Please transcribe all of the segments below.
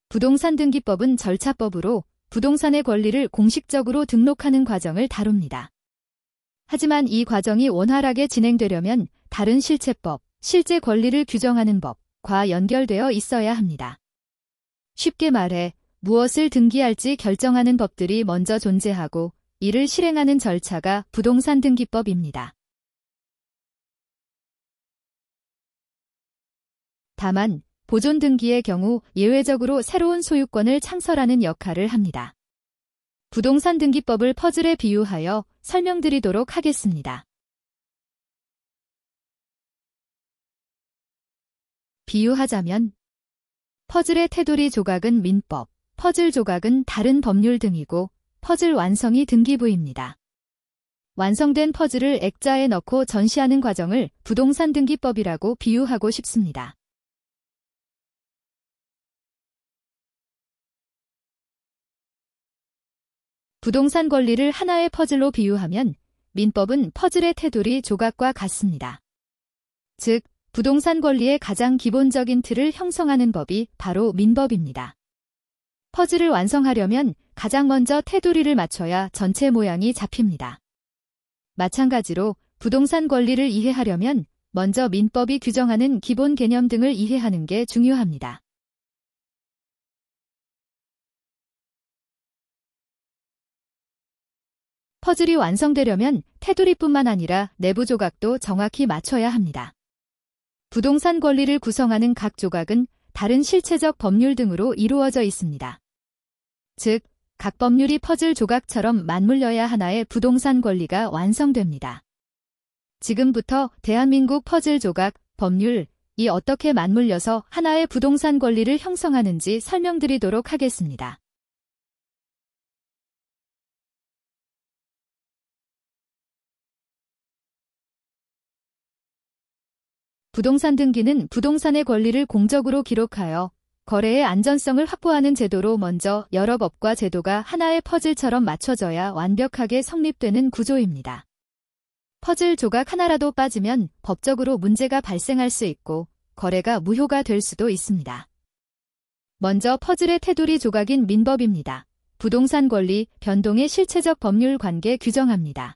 부동산 등기법은 절차법으로 부동산의 권리를 공식적으로 등록하는 과정을 다룹니다. 하지만 이 과정이 원활하게 진행되려면 다른 실체법, 실제 권리를 규정하는 법과 연결되어 있어야 합니다. 쉽게 말해 무엇을 등기할지 결정하는 법들이 먼저 존재하고 이를 실행하는 절차가 부동산 등기법입니다. 다만 보존 등기의 경우 예외적으로 새로운 소유권을 창설하는 역할을 합니다. 부동산 등기법을 퍼즐에 비유하여 설명드리도록 하겠습니다. 비유하자면 퍼즐의 테두리 조각은 민법, 퍼즐 조각은 다른 법률 등이고 퍼즐 완성이 등기부입니다. 완성된 퍼즐을 액자에 넣고 전시하는 과정을 부동산 등기법이라고 비유하고 싶습니다. 부동산 권리를 하나의 퍼즐로 비유하면 민법은 퍼즐의 테두리 조각과 같습니다. 즉, 부동산 권리의 가장 기본적인 틀을 형성하는 법이 바로 민법입니다. 퍼즐을 완성하려면 가장 먼저 테두리를 맞춰야 전체 모양이 잡힙니다. 마찬가지로 부동산 권리를 이해하려면 먼저 민법이 규정하는 기본 개념 등을 이해하는 게 중요합니다. 퍼즐이 완성되려면 테두리뿐만 아니라 내부 조각도 정확히 맞춰야 합니다. 부동산 권리를 구성하는 각 조각은 다른 실체적 법률 등으로 이루어져 있습니다. 즉, 각 법률이 퍼즐 조각처럼 맞물려야 하나의 부동산 권리가 완성됩니다. 지금부터 대한민국 퍼즐 조각, 법률이 어떻게 맞물려서 하나의 부동산 권리를 형성하는지 설명드리도록 하겠습니다. 부동산 등기는 부동산의 권리를 공적으로 기록하여 거래의 안전성을 확보하는 제도로 먼저 여러 법과 제도가 하나의 퍼즐처럼 맞춰져야 완벽하게 성립되는 구조입니다. 퍼즐 조각 하나라도 빠지면 법적으로 문제가 발생할 수 있고 거래가 무효가 될 수도 있습니다. 먼저 퍼즐의 테두리 조각인 민법입니다. 부동산 권리, 변동의 실체적 법률 관계 규정합니다.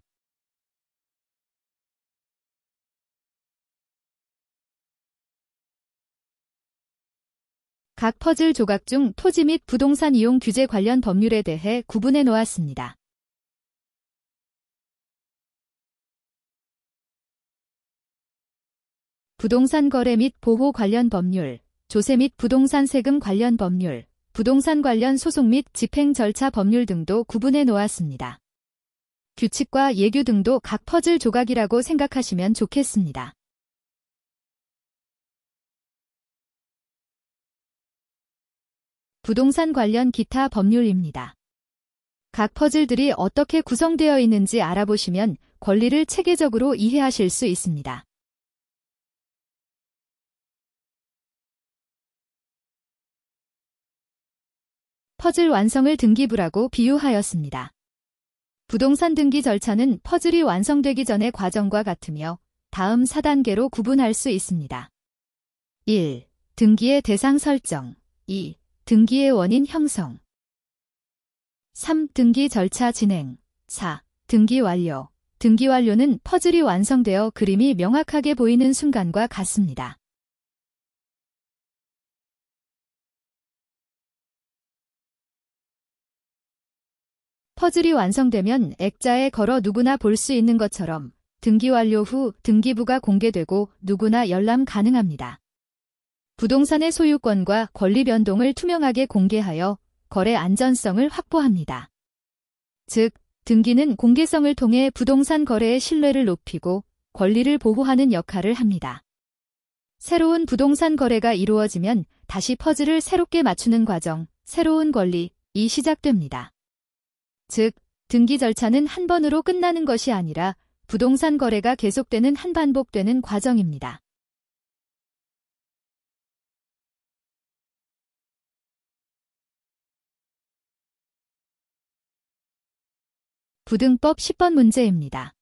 각 퍼즐 조각 중 토지 및 부동산 이용 규제 관련 법률에 대해 구분해 놓았습니다. 부동산 거래 및 보호 관련 법률, 조세 및 부동산 세금 관련 법률, 부동산 관련 소송 및 집행 절차 법률 등도 구분해 놓았습니다. 규칙과 예규 등도 각 퍼즐 조각이라고 생각하시면 좋겠습니다. 부동산 관련 기타 법률입니다. 각 퍼즐들이 어떻게 구성되어 있는지 알아보시면 권리를 체계적으로 이해하실 수 있습니다. 퍼즐 완성을 등기부라고 비유하였습니다. 부동산 등기 절차는 퍼즐이 완성되기 전의 과정과 같으며 다음 4단계로 구분할 수 있습니다. 1. 등기의 대상 설정. 2. 등기의 원인 형성. 3. 등기 절차 진행. 4. 등기 완료. 등기 완료는 퍼즐이 완성되어 그림이 명확하게 보이는 순간과 같습니다. 퍼즐이 완성되면 액자에 걸어 누구나 볼 수 있는 것처럼 등기 완료 후 등기부가 공개되고 누구나 열람 가능합니다. 부동산의 소유권과 권리 변동을 투명하게 공개하여 거래 안전성을 확보합니다. 즉, 등기는 공개성을 통해 부동산 거래의 신뢰를 높이고 권리를 보호하는 역할을 합니다. 새로운 부동산 거래가 이루어지면 다시 퍼즐을 새롭게 맞추는 과정, 새로운 권리이 시작됩니다. 즉, 등기 절차는 한 번으로 끝나는 것이 아니라 부동산 거래가 계속되는 반복되는 과정입니다. 부등법 10번 문제입니다.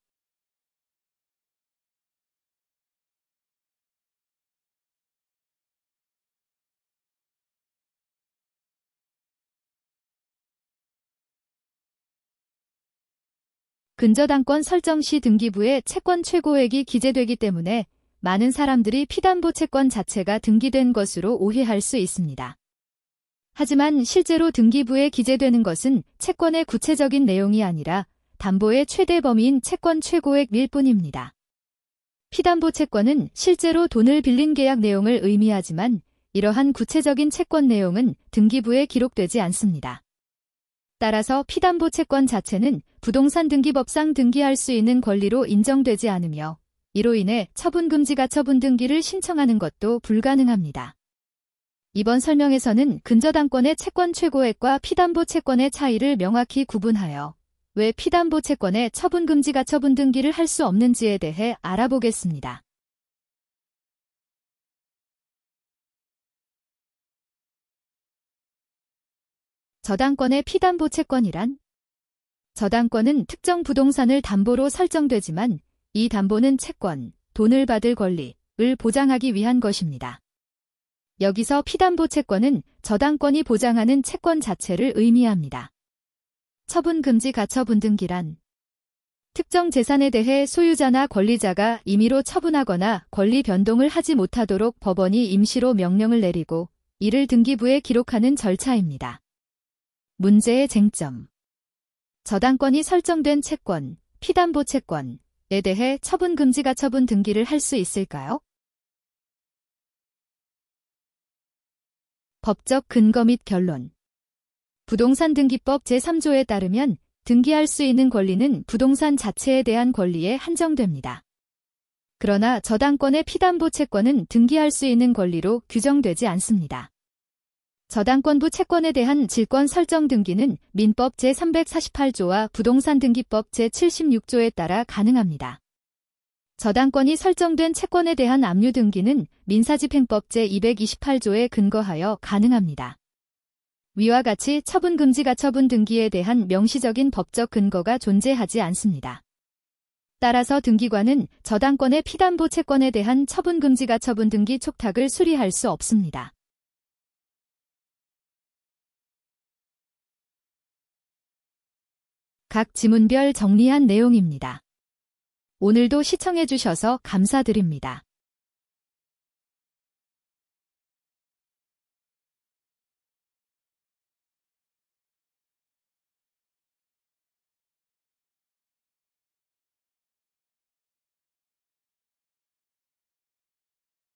근저당권 설정 시 등기부에 채권 최고액이 기재되기 때문에 많은 사람들이 피담보 채권 자체가 등기된 것으로 오해할 수 있습니다. 하지만 실제로 등기부에 기재되는 것은 채권의 구체적인 내용이 아니라 담보의 최대 범위인 채권 최고액일 뿐입니다. 피담보 채권은 실제로 돈을 빌린 계약 내용을 의미하지만 이러한 구체적인 채권 내용은 등기부에 기록되지 않습니다. 따라서 피담보 채권 자체는 부동산 등기법상 등기할 수 있는 권리로 인정되지 않으며 이로 인해 처분금지 가처분 등기를 신청하는 것도 불가능합니다. 이번 설명에서는 근저당권의 채권 최고액과 피담보 채권의 차이를 명확히 구분하여 왜 피담보 채권의 처분금지 가처분 등기를 할 수 없는지에 대해 알아보겠습니다. 저당권의 피담보 채권이란? 저당권은 특정 부동산을 담보로 설정되지만 이 담보는 채권, 돈을 받을 권리를 보장하기 위한 것입니다. 여기서 피담보 채권은 저당권이 보장하는 채권 자체를 의미합니다. 처분금지 가처분 등기란 특정 재산에 대해 소유자나 권리자가 임의로 처분하거나 권리 변동을 하지 못하도록 법원이 임시로 명령을 내리고 이를 등기부에 기록하는 절차입니다. 문제의 쟁점. 저당권이 설정된 채권, 피담보 채권에 대해 처분금지 가처분 등기를 할 수 있을까요? 법적 근거 및 결론. 부동산 등기법 제3조에 따르면 등기할 수 있는 권리는 부동산 자체에 대한 권리에 한정됩니다. 그러나 저당권의 피담보 채권은 등기할 수 있는 권리로 규정되지 않습니다. 저당권부 채권에 대한 질권 설정 등기는 민법 제348조와 부동산 등기법 제76조에 따라 가능합니다. 저당권이 설정된 채권에 대한 압류 등기는 민사집행법 제228조에 근거하여 가능합니다. 위와 같이 처분금지 가처분 등기에 대한 명시적인 법적 근거가 존재하지 않습니다. 따라서 등기관은 저당권의 피담보 채권에 대한 처분금지 가처분 등기 촉탁을 수리할 수 없습니다. 각 지문별 정리한 내용입니다. 오늘도 시청해주셔서 감사드립니다.